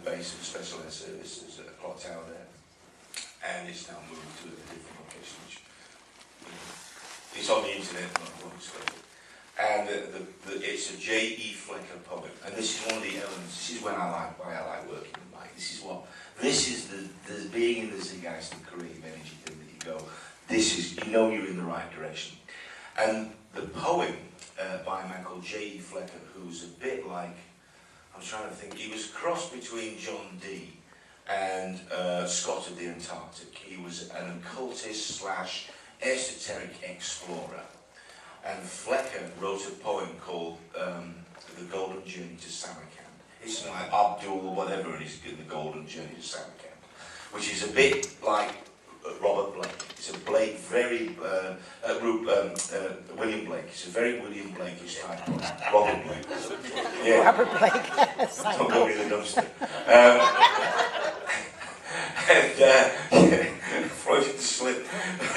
base of the Special Air Service. There's a clock tower there, and it's now moved to a different location, which it's on the internet, not won't explain it. And it's a J.E. Flecker poem, and this is one of the elements. This is why I like working with Mike. This is the being in the zeitgeist and creative energy thing that you go. This is, you know, you're in the right direction. And the poem by a man called J.E. Flecker, who's a bit like, I'm trying to think, he was a cross between John Dee and Scott of the Antarctic. He was an occultist slash esoteric explorer. And Flecker wrote a poem called The Golden Journey to Samarkand. It's like Abdul whatever it is in The Golden Journey to Samarkand, which is a bit like Robert Blake. It's a Blake, very William Blake. It's a very William Blake-ish type of Robert Blake. Yeah. Robert Blake. Yes, don't go in the dumpster. Floated to slip.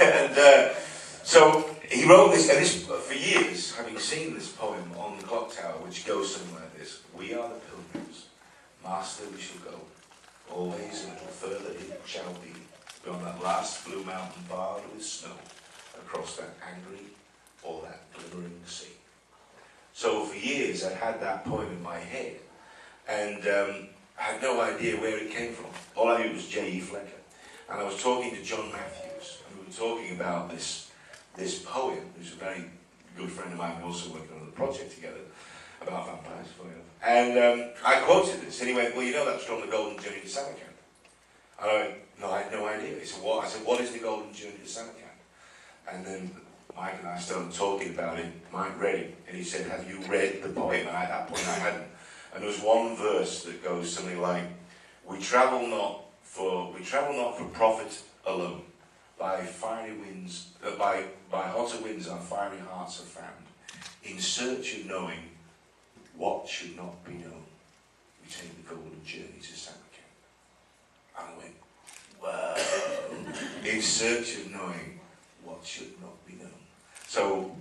And so he wrote this, and this for years, having seen this poem on the clock tower, which goes something like this: "We are the pilgrims, master we shall go, always a little further it shall be, beyond that last blue mountain barred with snow, across that angry or that glimmering sea." So for years I had that poem in my head, and I had no idea where it came from. All I knew was J.E. Flecker. And I was talking to John Matthews, and we were talking about this poem, who's a very good friend of mine. We're also working on a project together about vampires, funny enough. And I quoted this, and he went, "Well, you know that's from The Golden Journey to Samarkand." And I went, "No, I had no idea." He said, "What?" I said, "What is The Golden Journey to Samarkand?" And then Mike and I started talking about it. Mike read it, and he said, "Have you read the poem?" And at that point I hadn't. And there was one verse that goes something like, we travel not for profit alone. By fiery winds, by hotter winds our fiery hearts are found. In search of knowing what should not be known, we take the golden journey to Samarkand." And I went, wow. In search of knowing what should not be known. So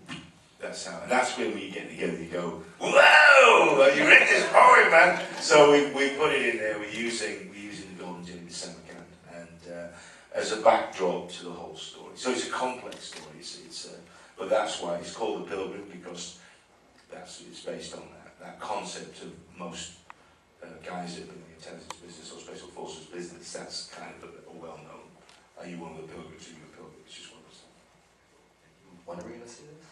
that's how, and that's when we get together. You go, whoa! You read this poem, man. So we put it in there. We're using the golden journey to Samarkand, and as a backdrop to the whole story. So it's a complex story. But that's why it's called The Pilgrim, because it's based on that concept of most guys that are in the intelligence business or special forces business. That's kind of a well-known. Are you one of the pilgrims? Are you a pilgrim? It's just one of those things. When are we going to see this?